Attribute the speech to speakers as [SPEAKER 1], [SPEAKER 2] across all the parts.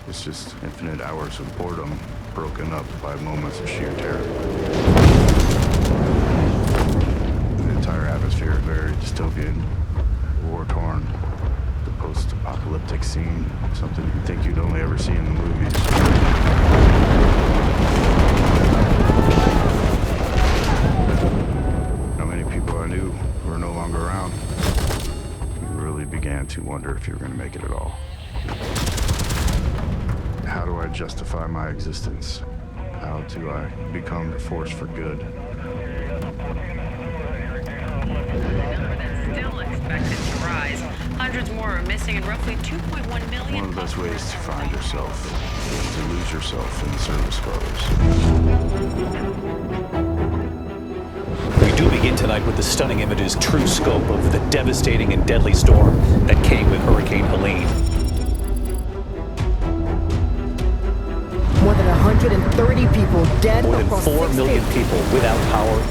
[SPEAKER 1] It's just infinite hours of boredom broken up by moments of sheer terror. The entire atmosphere is very dystopian, war-torn, the post-apocalyptic scene, something you'd think you'd only ever see in the movies. How many people I knew who are no longer around. You really began to wonder if you were going to make it at all. How do I justify my existence? How do I become a force for good?
[SPEAKER 2] Still expected to rise. Hundreds more are missing and roughly 2.1 million.
[SPEAKER 1] One of the best ways to find yourself is to lose yourself in the service of others.
[SPEAKER 3] We do begin tonight with the stunning images, true scope of the devastating and deadly storm that came with Hurricane Helene.
[SPEAKER 4] More than 130 people dead.
[SPEAKER 3] More than 4 million people without power.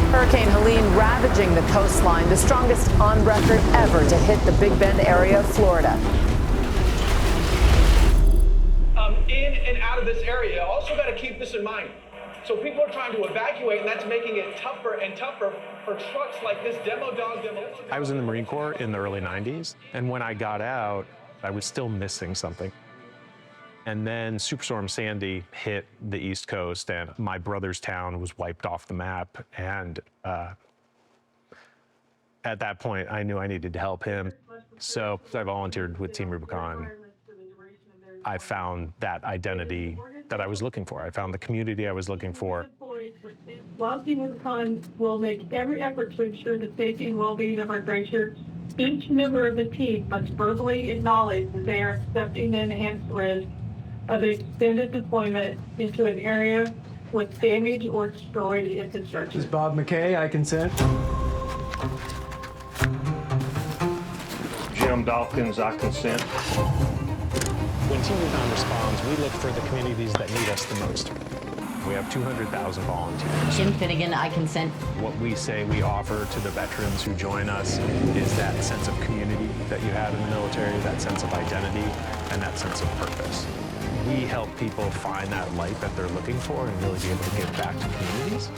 [SPEAKER 5] Hurricane Helene ravaging the coastline, the strongest on record ever to hit the Big Bend area of Florida.
[SPEAKER 6] In and out of this area. Also got to keep this in mind. So people are trying to evacuate, and that's making it tougher and tougher for trucks like this demo dog demolition.
[SPEAKER 7] I was in the Marine Corps in the early 90s, and when I got out, I was still missing something. And then Superstorm Sandy hit the East Coast, and my brother's town was wiped off the map. And at that point, I knew I needed to help him. So I volunteered with Team Rubicon. I found that identity that I was looking for. I found the community I was looking for.
[SPEAKER 8] While Team Rubicon will make every effort to ensure the safety and well-being of our glacier, each member of the team must verbally acknowledge that they are accepting the enhanced risk of extended deployment into an area with damaged or destroyed infrastructure.
[SPEAKER 9] This is Bob McKay. I consent.
[SPEAKER 10] Jim Dawkins, I consent.
[SPEAKER 7] When Team Rubicon responds, we look for the communities that need us the most. We have 200,000 volunteers.
[SPEAKER 11] Jim Finnegan, I consent.
[SPEAKER 7] What we say we offer to the veterans who join us is that sense of community that you have in the military, that sense of identity, and that sense of purpose. We help people find that light that they're looking for and really be able to give back to communities.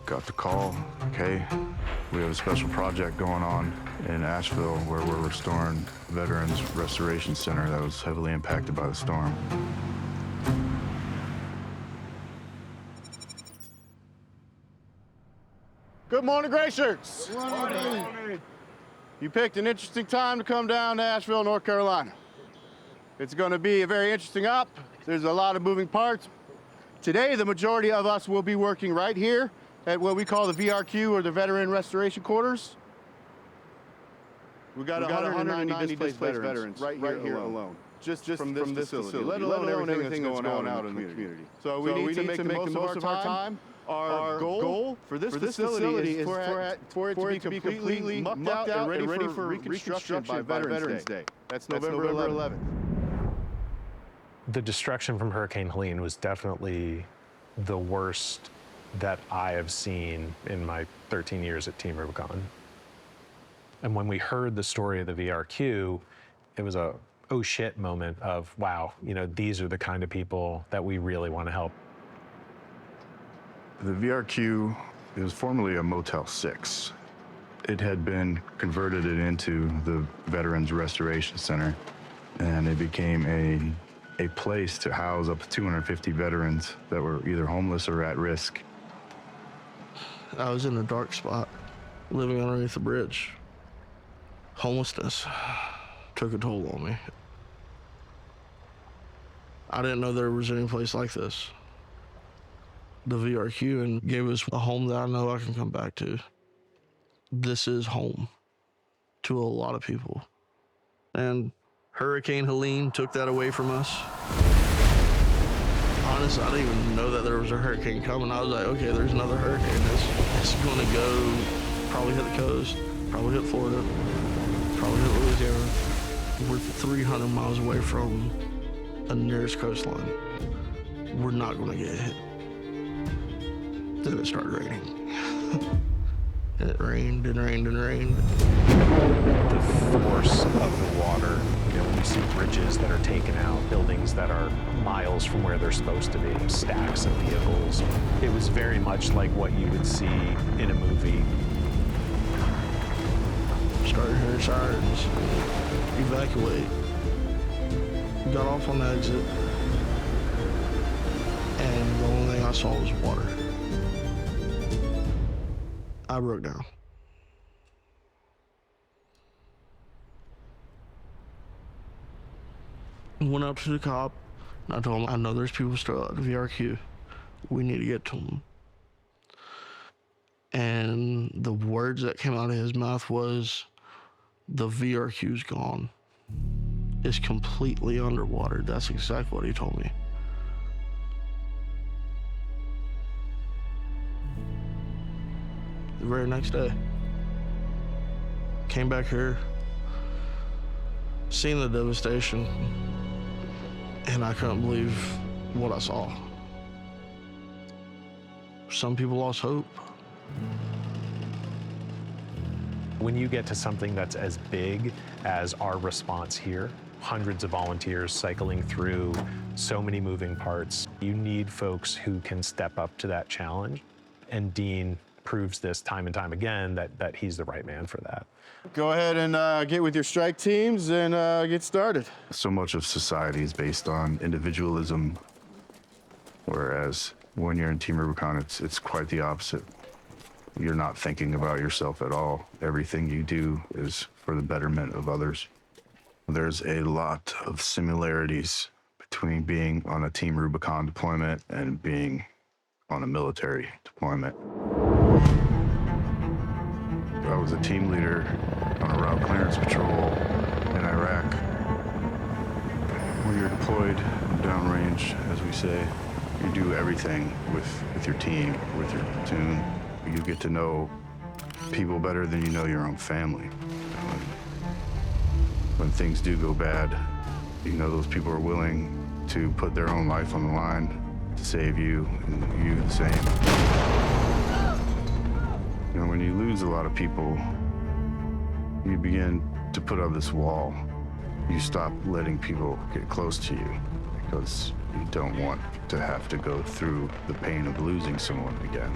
[SPEAKER 1] Got the call, okay, we have a special project going on in Asheville where we're restoring Veterans Restoration Center that was heavily impacted by the storm.
[SPEAKER 12] Good morning, Gray Shirts. Good morning. You picked an interesting time to come down to Asheville, North Carolina. It's going to be a very interesting op. There's a lot of moving parts. Today, the majority of us will be working right here at what we call the VRQ, or the Veteran Restoration Quarters. We got 190 displaced veterans right here alone. Just from this facility, let alone everything that's going on in the community. So we need to make the most of our time. Our goal for this facility is for it to be completely mucked out and ready for reconstruction by Veterans Day. That's November 11th.
[SPEAKER 7] The destruction from Hurricane Helene was definitely the worst that I have seen in my 13 years at Team Rubicon. And when we heard the story of the VRQ, it was a oh shit moment of, wow, you know, these are the kind of people that we really want to help.
[SPEAKER 1] The VRQ, it was formerly a Motel 6. It had been converted into the Veterans Restoration Center, and it became a place to house up to 250 veterans that were either homeless or at risk.
[SPEAKER 13] I was in a dark spot, living underneath the bridge. Homelessness took a toll on me. I didn't know there was any place like this. The VRQ and gave us a home that I know I can come back to. This is home to a lot of people. And Hurricane Helene took that away from us. Honestly, I didn't even know that there was a hurricane coming. I was like, okay, there's another hurricane. It's going to go, probably hit the coast, probably hit Florida, probably hit Louisiana. We're 300 miles away from the nearest coastline. We're not going to get hit. Then it started raining. And it rained and rained and rained.
[SPEAKER 7] The force of the water, when you see bridges that are taken out, buildings that are miles from where they're supposed to be, stacks of vehicles. It was very much like what you would see in a movie.
[SPEAKER 13] Started hearing sirens. Evacuate. Got off on the exit. And the only thing I saw was water. I broke down. Went up to the cop, and I told him, I know there's people still at the VRQ. We need to get to them. And the words that came out of his mouth was, the VRQ's gone. It's completely underwater. That's exactly what he told me. The very next day, came back here, seen the devastation, and I couldn't believe what I saw. Some people lost hope.
[SPEAKER 7] When you get to something that's as big as our response here, hundreds of volunteers cycling through so many moving parts, you need folks who can step up to that challenge. And Dean proves this time and time again that he's the right man for that.
[SPEAKER 12] Go ahead and get with your strike teams and get started.
[SPEAKER 1] So much of society is based on individualism, whereas when you're in Team Rubicon, it's quite the opposite. You're not thinking about yourself at all. Everything you do is for the betterment of others. There's a lot of similarities between being on a Team Rubicon deployment and being on a military deployment. I was a team leader on a route clearance patrol in Iraq. When you're deployed downrange, as we say, you do everything with your team, with your platoon. You get to know people better than you know your own family. When things do go bad, you know those people are willing to put their own life on the line to save you, and you the same. You know, when you lose a lot of people, you begin to put up this wall. You stop letting people get close to you because you don't want to have to go through the pain of losing someone again.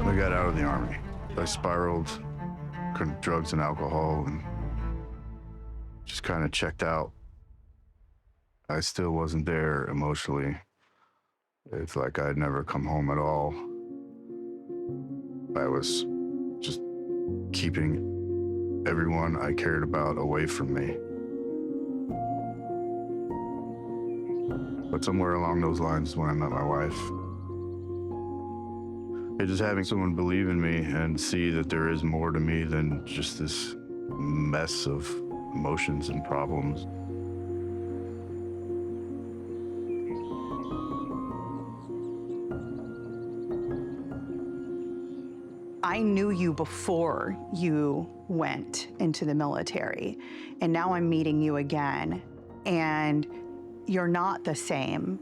[SPEAKER 1] I got out of the Army. I spiraled, drugs and alcohol, and just kind of checked out. I still wasn't there emotionally. It's like I'd never come home at all. I was just keeping everyone I cared about away from me. But somewhere along those lines is when I met my wife. It's just having someone believe in me and see that there is more to me than just this mess of emotions and problems.
[SPEAKER 9] I knew you before you went into the military, and now I'm meeting you again, and you're not the same.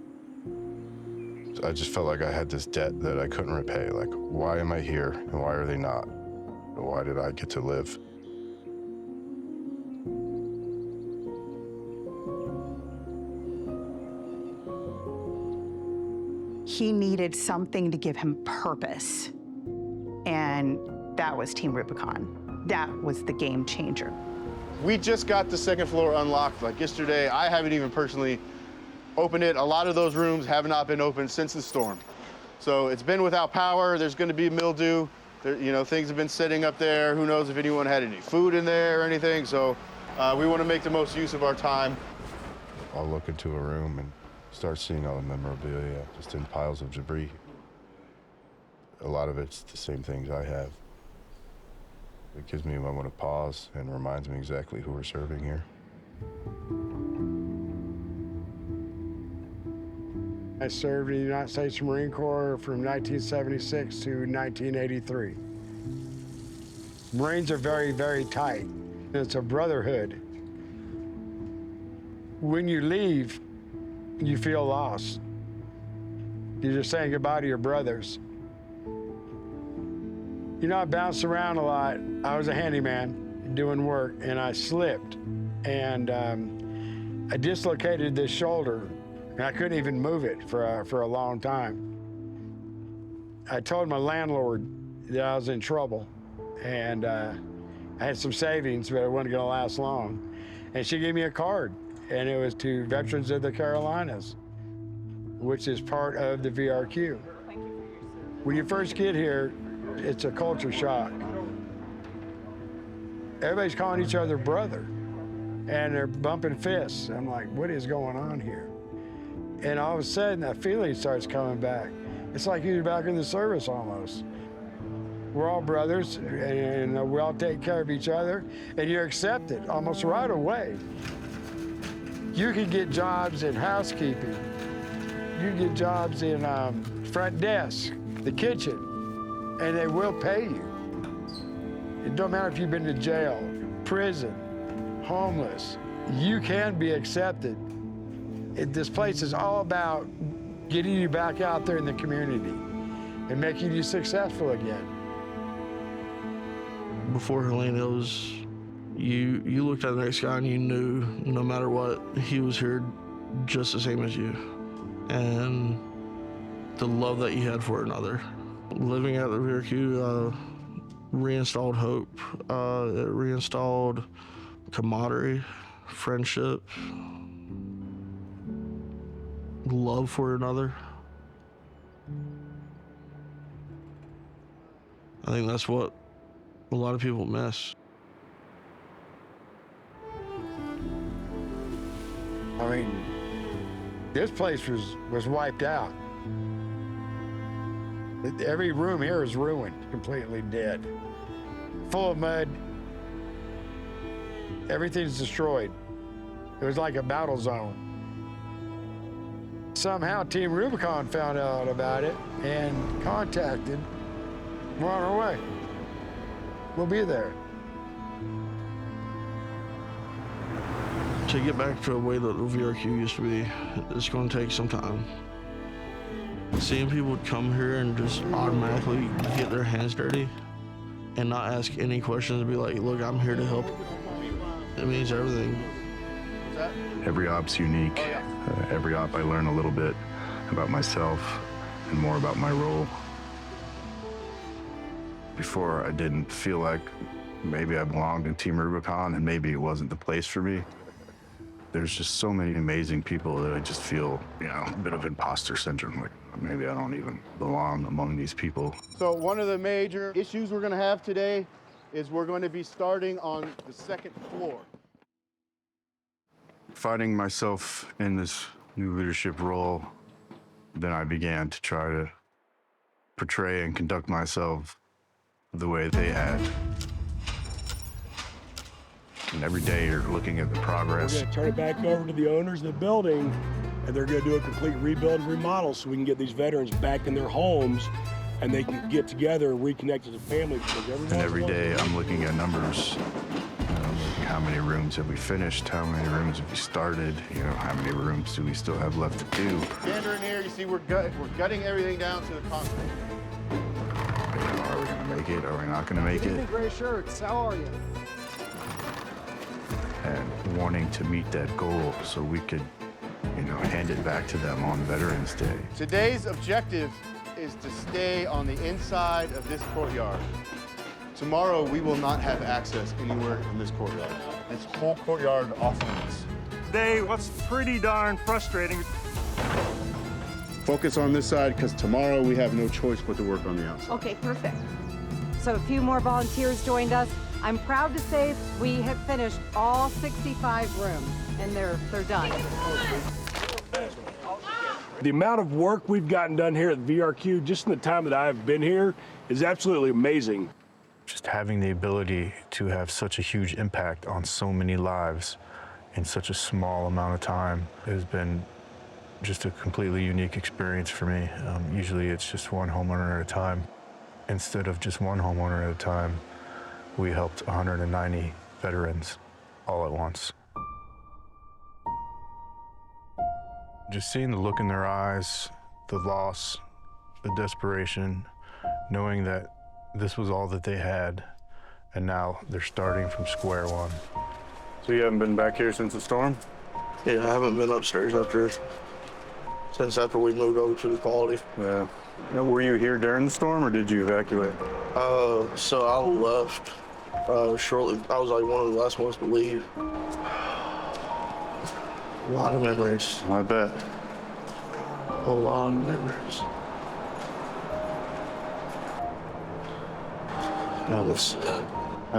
[SPEAKER 12] I just felt like I had this debt that I couldn't repay. Like, why am I here and why are they not? Why did I get to live?
[SPEAKER 9] He needed something to give him purpose, and that was Team Rubicon. That was the game changer.
[SPEAKER 12] We just got the second floor unlocked like yesterday. I haven't even personally opened it. A lot of those rooms have not been opened since the storm. So it's been without power. There's going to be mildew. Things have been sitting up there. Who knows if anyone had any food in there or anything. So we want to make the most use of our time. I'll look into a room and start seeing all the memorabilia just in piles of debris. A lot of it's the same things I have. It gives me a moment of pause and reminds me exactly who we're serving here.
[SPEAKER 11] I served in the United States Marine Corps from 1976 to 1983. Marines are very, very tight. It's a brotherhood. When you leave, you feel lost. You're just saying goodbye to your brothers. You know, I bounced around a lot. I was a handyman doing work, and I slipped. And I dislocated this shoulder, and I couldn't even move it for a long time. I told my landlord that I was in trouble, and I had some savings, but it wasn't gonna last long. And she gave me a card, and it was to Veterans of the Carolinas, which is part of the VRQ. When you first get here, it's a culture shock. Everybody's calling each other brother, and they're bumping fists. I'm like, what is going on here? And all of a sudden, that feeling starts coming back. It's like you're back in the service almost. We're all brothers, and we all take care of each other, and you're accepted almost right away. You can get jobs in housekeeping. You can get jobs in front desk, the kitchen, and they will pay you. It don't matter if you've been to jail, prison, homeless. You can be accepted. This place is all about getting you back out there in the community and making you successful again.
[SPEAKER 13] Before Helene, it was, you looked at the next guy and you knew no matter what, he was here just the same as you. And the love that you had for another. Living at the VRQ reinstalled hope. It reinstalled camaraderie, friendship, love for another. I think that's what a lot of people miss.
[SPEAKER 11] I mean, this place was wiped out. Every room here is ruined, completely dead. Full of mud. Everything's destroyed. It was like a battle zone. Somehow Team Rubicon found out about it and contacted. We're on our way. We'll be there.
[SPEAKER 13] To get back to a way that the VRQ used to be, it's going to take some time. Seeing people come here and just automatically get their hands dirty and not ask any questions and be like, look, I'm here to help. It means everything.
[SPEAKER 1] Every op's unique. Every op I learn a little bit about myself and more about my role. Before, I didn't feel like maybe I belonged in Team Rubicon and maybe it wasn't the place for me. There's just so many amazing people that I just feel, you know, a bit of imposter syndrome. Like maybe I don't even belong among these people.
[SPEAKER 12] So one of the major issues we're going to have today is we're going to be starting on the second floor.
[SPEAKER 1] Finding myself in this new leadership role, then I began to try to portray and conduct myself the way they had. And every day you're looking at the progress.
[SPEAKER 14] We're going to turn it back over to the owners of the building, and they're going to do a complete rebuild and remodel so we can get these veterans back in their homes and they can get together and reconnect as a family.
[SPEAKER 1] And every day I'm looking at numbers. How many rooms have we finished? How many rooms have we started? You know, how many rooms do we still have left to do?
[SPEAKER 12] Standard in here, you see we're gutting everything down to the concrete.
[SPEAKER 1] You know, are we gonna make it? Are we not gonna make it?
[SPEAKER 4] Gray shirts, how are you?
[SPEAKER 1] And wanting to meet that goal so we could, you know, hand it back to them on Veterans Day.
[SPEAKER 12] Today's objective is to stay on the inside of this courtyard. Tomorrow, we will not have access anywhere in this courtyard. This whole courtyard off limits.
[SPEAKER 10] Today, what's pretty darn frustrating.
[SPEAKER 12] Focus on this side, because tomorrow we have no choice but to work on the outside.
[SPEAKER 15] Okay, perfect. So a few more volunteers joined us. I'm proud to say we have finished all 65 rooms, and they're done.
[SPEAKER 14] The amount of work we've gotten done here at the VRQ, just in the time that I've been here, is absolutely amazing.
[SPEAKER 7] Just having the ability to have such a huge impact on so many lives in such a small amount of time has been just a completely unique experience for me. Usually it's just one homeowner at a time. Instead of just one homeowner at a time, we helped 190 veterans all at once. Just seeing the look in their eyes
[SPEAKER 1] the loss, the desperation, knowing that this was all that they had, and now they're starting from square one.
[SPEAKER 10] So you haven't been back here since the storm?
[SPEAKER 13] Yeah, I haven't been upstairs since after we moved over to the quality.
[SPEAKER 10] Yeah. Now, were you here during the storm, or did you evacuate?
[SPEAKER 13] So I left shortly. I was like one of the last ones to leave. A lot of memories.
[SPEAKER 10] I bet.
[SPEAKER 13] A lot of memories.
[SPEAKER 10] How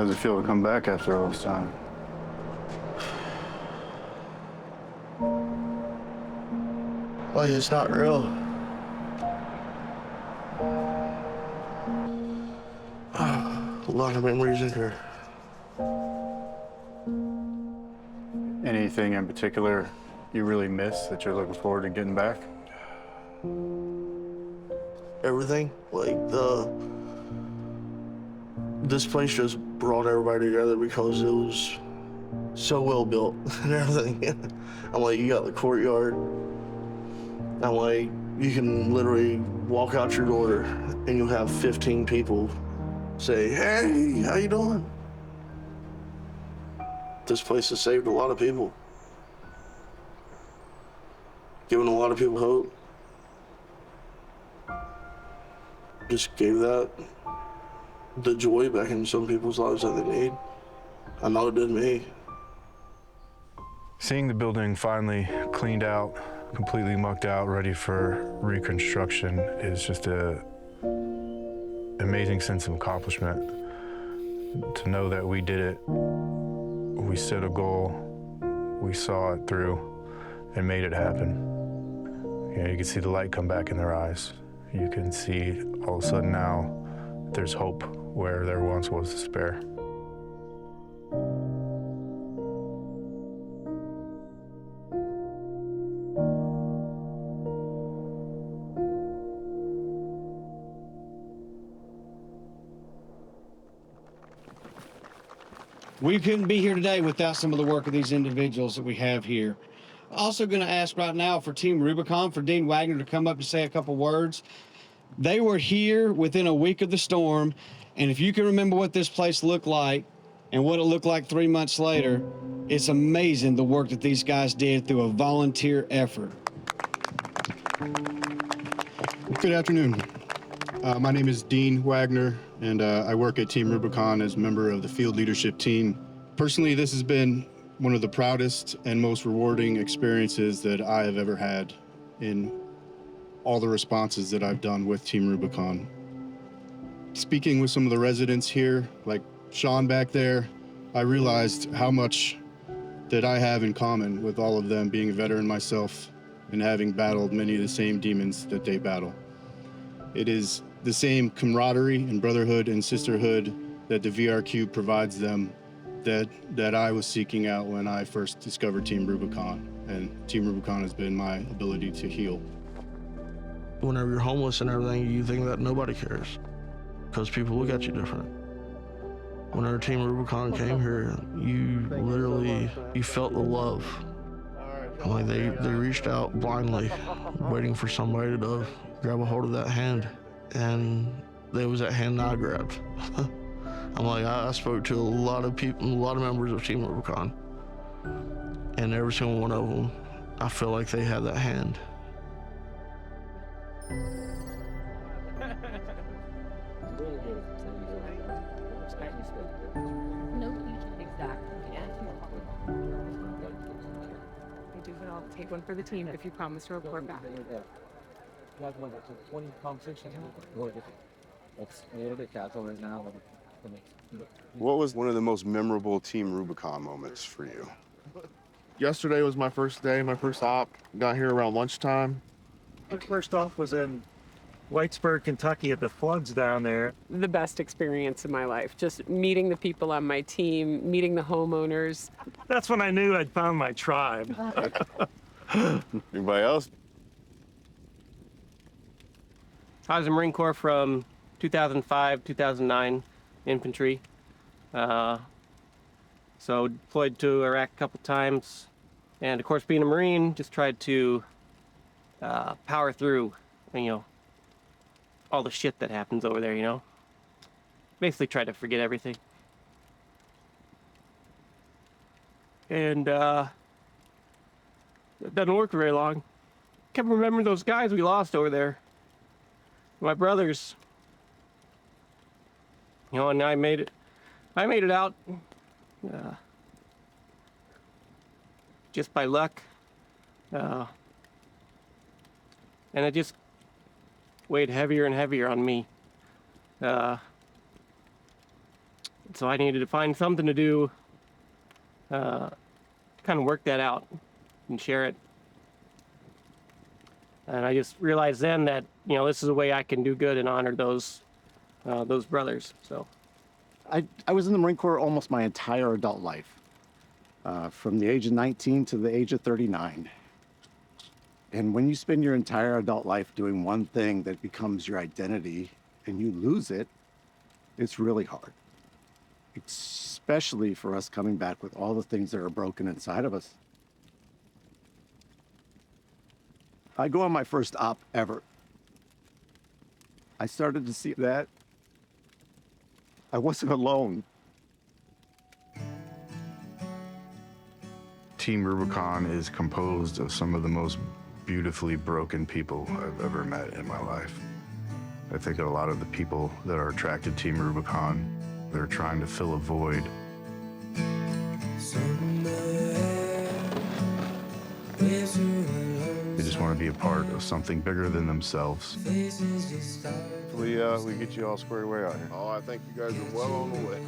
[SPEAKER 10] does it feel to come back after all this time?
[SPEAKER 13] Like, it's not real. A lot of memories in here.
[SPEAKER 10] Anything in particular you really miss that you're looking forward to getting back?
[SPEAKER 13] Everything. Like, this place just brought everybody together because it was so well built and everything. I'm like, you got the courtyard. I'm like, you can literally walk out your door and you'll have 15 people say, hey, how you doing? This place has saved a lot of people. Given a lot of people hope. Just gave that the joy back in some people's lives that they need. I know it did me.
[SPEAKER 1] Seeing the building finally cleaned out, completely mucked out, ready for reconstruction is just an amazing sense of accomplishment. To know that we did it, we set a goal, we saw it through, and made it happen. You know, you can see the light come back in their eyes. You can see all of a sudden now there's hope where there once was despair.
[SPEAKER 16] We couldn't be here today without some of the work of these individuals that we have here. Also going to ask right now for Team Rubicon, for Dean Wagner to come up and say a couple words. They were here within a week of the storm, and if you can remember what this place looked like and what it looked like 3 months later, it's amazing the work that these guys did through a volunteer effort.
[SPEAKER 17] Good afternoon. My name is Dean Wagner, and I work at Team Rubicon as a member of the field leadership team. Personally, this has been one of the proudest and most rewarding experiences that I have ever had in all the responses that I've done with Team Rubicon. Speaking with some of the residents here, like Sean back there, I realized how much that I have in common with all of them, being a veteran myself and having battled many of the same demons that they battle. It is the same camaraderie and brotherhood and sisterhood that the VRQ provides them that I was seeking out when I first discovered Team Rubicon. And Team Rubicon has been my ability to heal.
[SPEAKER 13] Whenever you're homeless and everything, you think that nobody cares because people look at you different. Whenever Team Rubicon came here, you literally, you felt the love. Like they reached out blindly, waiting for somebody to grab a hold of that hand. And there was that hand I grabbed. I'm like, I spoke to a lot of people, a lot of members of Team Rubicon. And every single one of them, I feel like they had that hand.
[SPEAKER 18] Take one for the team if you promise to report back.
[SPEAKER 12] What was one of the most memorable Team Rubicon moments for you?
[SPEAKER 19] Yesterday was my first day, my first op. Got here around lunchtime.
[SPEAKER 10] First off was in Whitesburg, Kentucky at the floods down there.
[SPEAKER 18] The best experience of my life, just meeting the people on my team, meeting the homeowners.
[SPEAKER 10] That's when I knew I'd found my tribe.
[SPEAKER 12] Anybody else?
[SPEAKER 20] I was in Marine Corps from 2005, 2009, infantry. So deployed to Iraq a couple times. And of course, being a Marine, just tried to power through you know, all the shit that happens over there, you know? Basically try to forget everything. And, it doesn't work very long. Kept remembering those guys we lost over there. My brothers. You know, and I made it out. Just by luck. And it just weighed heavier and heavier on me. So I needed to find something to do, kind of work that out and share it. And I just realized then that, you know, this is a way I can do good and honor those brothers. So,
[SPEAKER 21] I was in the Marine Corps almost my entire adult life, from the age of 19 to the age of 39. And when you spend your entire adult life doing one thing that becomes your identity and you lose it, it's really hard. Especially for us coming back with all the things that are broken inside of us. I go on my first op ever. I started to see that I wasn't alone.
[SPEAKER 1] Team Rubicon is composed of some of the most beautifully broken people I've ever met in my life. I think a lot of the people that are attracted to Team Rubicon, they're trying to fill a void. They just want to be a part of something bigger than themselves.
[SPEAKER 12] Hopefully, we get you all squared away out here. Oh, I think you guys are well on the way.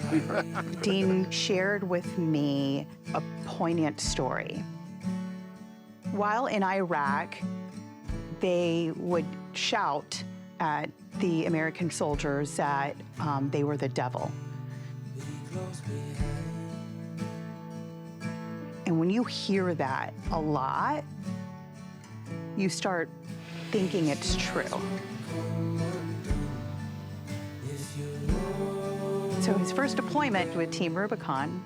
[SPEAKER 9] Dean shared with me a poignant story. While in Iraq, they would shout at the American soldiers that they were the devil. And when you hear that a lot, you start thinking it's true. So his first deployment with Team Rubicon,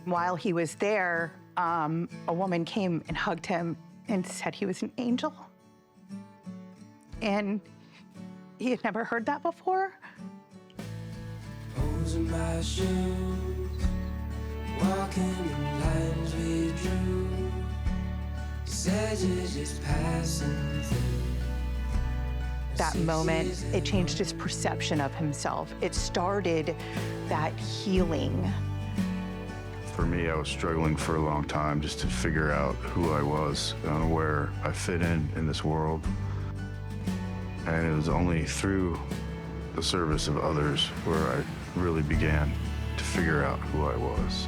[SPEAKER 9] while he was there, a woman came and hugged him and said he was an angel. And he had never heard that before.
[SPEAKER 22] Posing my shoes, walking in lines we drew. Said you're just passing through.
[SPEAKER 9] That moment, it changed his perception of himself. It started that healing.
[SPEAKER 1] For me, I was struggling for a long time just to figure out who I was and where I fit in this world. And it was only through the service of others where I really began to figure out who I was.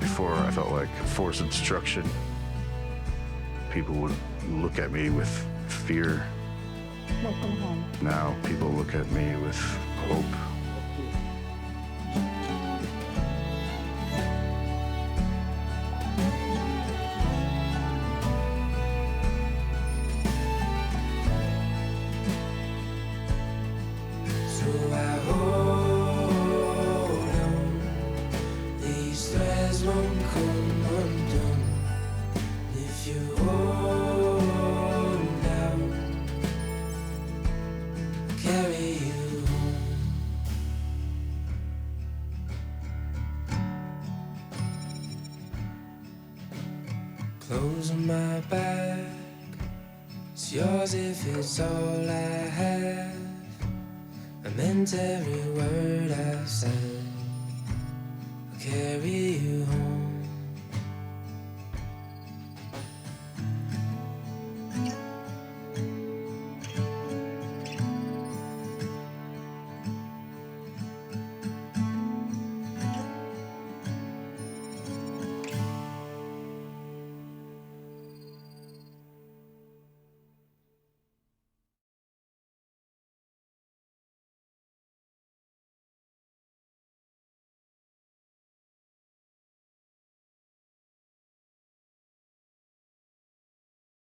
[SPEAKER 1] Before, I felt like a force of destruction. People would look at me with fear.
[SPEAKER 9] Welcome home.
[SPEAKER 1] Now people look at me with hope.
[SPEAKER 22] So I hold on. These threads won't come undone. If you hold down, carry you home. Clothes on my back, it's yours if it's all I have. I meant every word